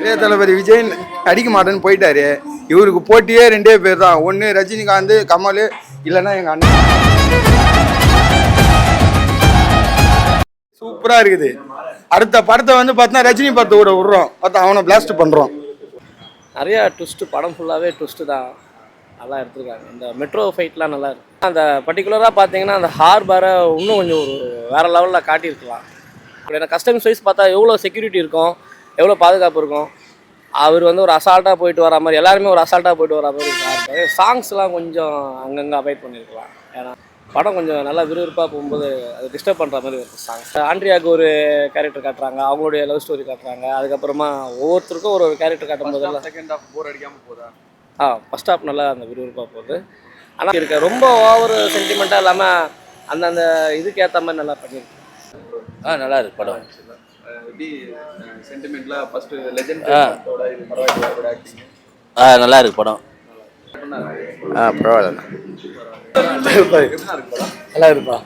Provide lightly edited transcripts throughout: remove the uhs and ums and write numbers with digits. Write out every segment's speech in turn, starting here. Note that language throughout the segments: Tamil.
இளைய தளபதி விஜய் அடிக்க மாட்டேன்னு போயிட்டாரு. இவருக்கு போட்டியே 2 பேர் தான். ஒன்று ரஜினிகாந்த், கமல், இல்லைன்னா எங்கள் அண்ணன். சூப்பராக இருக்குது. அடுத்த படத்தை வந்து பார்த்தா ரஜினி படத்தை கூட விட்றோம், பார்த்தா அவனை பிளாஸ்ட் பண்ணுறோம். நிறையா ட்விஸ்ட்டு, படம் ஃபுல்லாகவே ட்விஸ்ட்டு தான். நல்லா எடுத்துருக்காங்க. இந்த மெட்ரோ ஃபைட்லாம் நல்லா இருக்கு. அந்த பர்டிகுலராக பார்த்தீங்கன்னா அந்த ஹார்பரை இன்னும் கொஞ்சம் ஒரு வேறு லெவலில் காட்டியிருக்கலாம். ஏன்னா கஸ்டம்ஸ் வைஸ் பார்த்தா எவ்வளோ செக்யூரிட்டி இருக்கும், எவ்வளோ பாதுகாப்பு இருக்கும். அவர் வந்து ஒரு அசால்ட்டாக போயிட்டு வர மாதிரி, எல்லாருமே ஒரு அசால்ட்டாக போயிட்டு வர மாதிரி இருக்காரு. சாங்ஸ்லாம் கொஞ்சம் அங்கங்கே அவாய்ட் பண்ணியிருக்கலாம். ஏன்னா படம் கொஞ்சம் நல்லா விறுவிறுப்பாக போகும்போது அது டிஸ்டர்ப் பண்ணுற மாதிரி இருக்கும் சாங்ஸ். ஆண்ட்ரியாவுக்கு ஒரு கேரக்டர் காட்டுறாங்க, அவங்களுடைய லவ் ஸ்டோரி காட்டுறாங்க. அதுக்கப்புறமா ஒவ்வொருத்தருக்கும் ஒரு கேரக்டர் காட்டும் போதெல்லாம் செகண்ட் ஹாஃப் போர் அடிக்காமல் போதா? ஃபஸ்ட் ஹாஃப் நல்லா அந்த விறுவிறுப்பாக போகுது. ஆனால் இருக்க ரொம்ப ஓவர் சென்டிமெண்ட்டாக இல்லாமல் அந்தந்த இதுக்கு ஏற்ற மாதிரி நல்லா பண்ணியிருக்கு. நல்லா இருக்கு படம். எப்படி சென்டிமெண்ட்ல ஃபர்ஸ்ட் லெஜெண்டோட இது பரவாயில்லை ஆக்டிங். நல்லா இருக்கு படம். பரவாயில்ல, நல்லா இருக்குப்பா.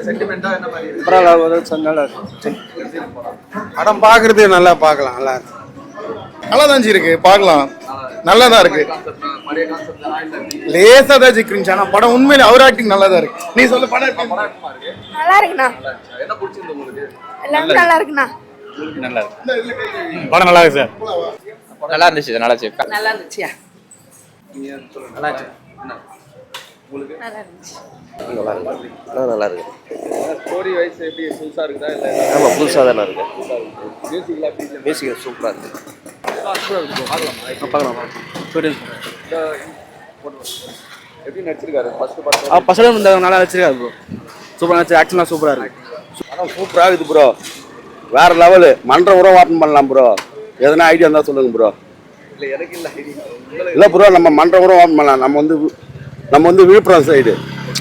சென்டிமெண்டா என்ன மாதிரி படம் பார்க்குறது நல்லா பார்க்கலாம். நல்லா இருக்கு, நல்லா தான் இருக்கு, பார்க்கலாம். நல்லா தான் இருக்கு. லேசாக தான் ஜிக்கிருந்துச்சு. ஆனால் படம் உண்மையிலே அவர் ஆக்டிங் நல்லா தான் இருக்கு. நீ சொல்ல படம் நல்லா இருக்குண்ணா. என்ன பிடிச்சிருந்து உங்களுக்கு? எல்லாமே நல்லா இருக்குண்ணா. நல்லா இருக்கு படம். நல்லா இருக்கு சார். நல்லா இருந்துச்சு. நல்லா இருந்துச்சு. நல்லா இருந்துச்சியா? நல்லா இருந்துச்சு. உங்களுக்கு நல்லா இருந்துச்சு. நல்லா இருக்கு. ஸ்டோரி வைஸ் எப்படி புதுசா இருக்குதா இல்ல? ஆமா, புதுசாக தானே இருக்கு. மியூசிக்லாம் சூப்பராக இருக்கு. பார்க்கலாம். எப்படி நடிச்சிருக்காரு ஃபர்ஸ்ட் படம்? பசங்க நல்லா நடிச்சிருக்காரு ப்ரோ. சூப்பராக நடிச்சு, ஆக்ஷன்லாம் சூப்பராக இருக்கு. படம் சூப்பராக இருக்குது ப்ரோ. வேற லெவலு. மன்றம் கூட ஓப்பன் பண்ணலாம் ப்ரோ. எதனா ஐடியா இருந்தால் சொல்லுங்க ப்ரோ. இல்லை எனக்கு இல்லை ஐடியா. இல்லை ப்ரோ, நம்ம மன்றம் கூட ஓப்பன் பண்ணலாம். நம்ம வந்து விழுப்புரம் சைடு.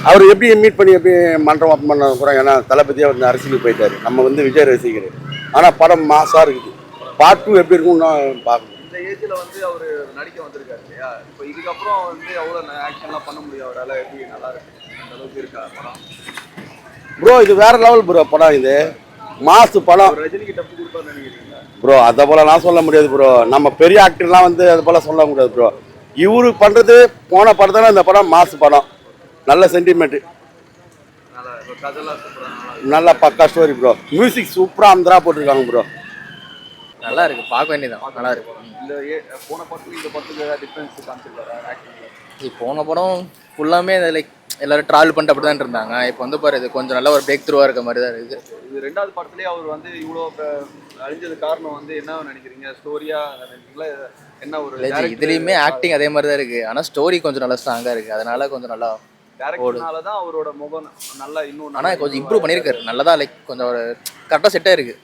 அவர் எப்படி மீட் பண்ணி எப்படி மன்றம் ஓப்பன் பண்ண போகிறோம்? ஏன்னா தளபதியாக வந்து அரசியலுக்கு போயிட்டாரு. நம்ம வந்து விஜய் ரசிகர். ஆனால் படம் மாசாக இருக்குது. பார்ட் 2 எப்படி இருக்கும்னு பார்க்கணும். இந்த ஏஜ்ல வந்து அவர் நடிக்க வந்திருக்காரு இல்லையா? இப்போ இதுக்கப்புறம் வந்து எவ்வளோ ஆக்ஷன்லாம் பண்ண முடியும் அவரால்? எப்படி நல்லா இருக்கு, அந்த அளவுக்கு இருக்கா படம்? ப்ரோ இது வேற லெவல் ப்ரோ. படம் இது மாசு படம். ரஜினிக்கு டப்பு கொடுப்பான்னு நினைக்கிறீங்களா ப்ரோ? அதை போலலாம் சொல்ல முடியாது ப்ரோ. நம்ம பெரிய ஆக்டர்லாம் வந்து அது போல சொல்ல முடியாது ப்ரோ. இவரு பண்ணுறது போன படத்தால இந்த படம் மாசு படம். நல்ல சென்டிமெண்ட், நல்ல பக்கா ஸ்டோரி ப்ரோ. மியூசிக் சூப்பராக அந்தரா போட்டிருக்காங்க ப்ரோ. நல்லா இருக்கு, பார்க்க வேண்டியதான். நல்லா இருக்கு. இல்லை போன படத்துக்கு இந்த படத்துக்கு டிஃப்ரென்ஸ் காமிச்சிருக்காரு ஆக்டிங்ல? போன படம் ஃபுல்லாமே லைக் எல்லாரும் ட்ராவல் பண்ணிட்டு அப்படி தான் இருந்தாங்க. இப்போ வந்து பாரு, இது கொஞ்சம் நல்ல ஒரு பிரேக் த்ரூவாக இருக்க மாதிரி தான் இருக்குது. இது 2வது படத்துலேயே அவர் வந்து இவ்வளோ அழிஞ்சது காரணம் வந்து என்ன நினைக்கிறீங்க? ஸ்டோரியா நினைக்கிறீங்களா? என்ன ஒரு இதுலேயுமே ஆக்டிங் அதே மாதிரி தான் இருக்குது. ஆனால் ஸ்டோரி கொஞ்சம் நல்லா ஸ்ட்ராங்காக இருக்குது. அதனால கொஞ்சம் நல்லா டேரக்டர்னால தான் அவரோட முகம் நல்லா இன்னும் ஆனால் கொஞ்சம் இம்ப்ரூவ் பண்ணியிருக்காரு. நல்லதாக லைக் கொஞ்சம் ஒரு கரெக்டாக செட்டாக இருக்குது.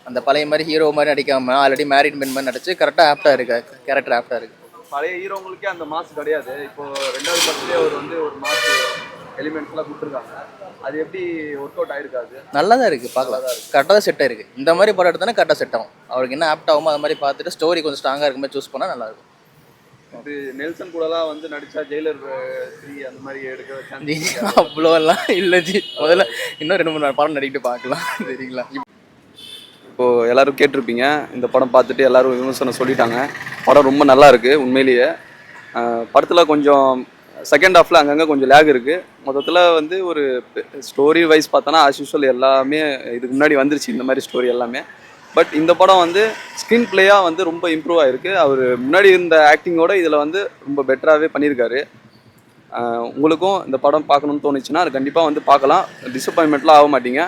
அந்த பழைய மாதிரி ஹீரோ மாதிரி நடிக்காமல் ஆல்ரெடி மேரிட் மென் மாதிரி நடிச்சு கரெக்டாக ஆப்டாக இருக்கு. கேரக்டர் ஆப்டாக இருக்குது. பழைய ஹீரோங்களுக்கே அந்த மாஸ் கிடையாது. இப்போ 2வது படத்துலேயே அவர் வந்து ஒரு மாஸ் எலிமெண்ட்ஸ்லாம் கொடுத்துருக்காங்க. அது எப்படி ஒர்க் அவுட் ஆயிருக்காது? நல்லா தான் இருக்குது, பார்க்கலாம். கரெக்டாக தான் செட் ஆயிருக்கு. இந்த மாதிரி படம் எடுத்தானே கரெக்டாக செட் ஆகும். அவருக்கு என்ன ஆப்ட் ஆகுமோ அது மாதிரி பார்த்துட்டு ஸ்டோரி கொஞ்சம் ஸ்ட்ராங்காக இருக்க மாதிரி சூஸ் பண்ணால் நல்லாயிருக்கும். இது நெல்சன் கூடலாம் வந்து நடிச்சா ஜெயிலர் 3 அந்த மாதிரி எடுக்க அவ்வளோலாம் இல்லை ஜி. முதல்ல இன்னும் 2-3 படம் நடிக்கிட்டு பார்க்கலாம். சரிங்களா? இப்போது எல்லோரும் கேட்டிருப்பீங்க, இந்த படம் பார்த்துட்டு எல்லோரும் விமர்சனம் சொல்லிட்டாங்க. படம் ரொம்ப நல்லா இருக்குது உண்மையிலேயே. படத்தில் கொஞ்சம் செகண்ட் ஹாஃபில் அங்கங்கே கொஞ்சம் லேக் இருக்குது. மொத்தத்தில் வந்து ஒரு ஸ்டோரி வைஸ் பார்த்தோன்னா ஆஸ் யூஸ்வல் எல்லாமே இதுக்கு முன்னாடி வந்துருச்சு இந்த மாதிரி ஸ்டோரி எல்லாமே. பட் இந்த படம் வந்து ஸ்க்ரீன் பிளேயாக வந்து ரொம்ப இம்ப்ரூவ் ஆகிருக்கு. அவர் முன்னாடி இருந்த ஆக்டிங்கோட இதில் வந்து ரொம்ப பெட்டராகவே பண்ணியிருக்காரு. உங்களுக்கும் இந்த படம் பார்க்கணுன்னு தோணுச்சுன்னா அது கண்டிப்பாக வந்து பார்க்கலாம். டிசப்பாயின்மெண்ட்லாம் ஆக மாட்டீங்க.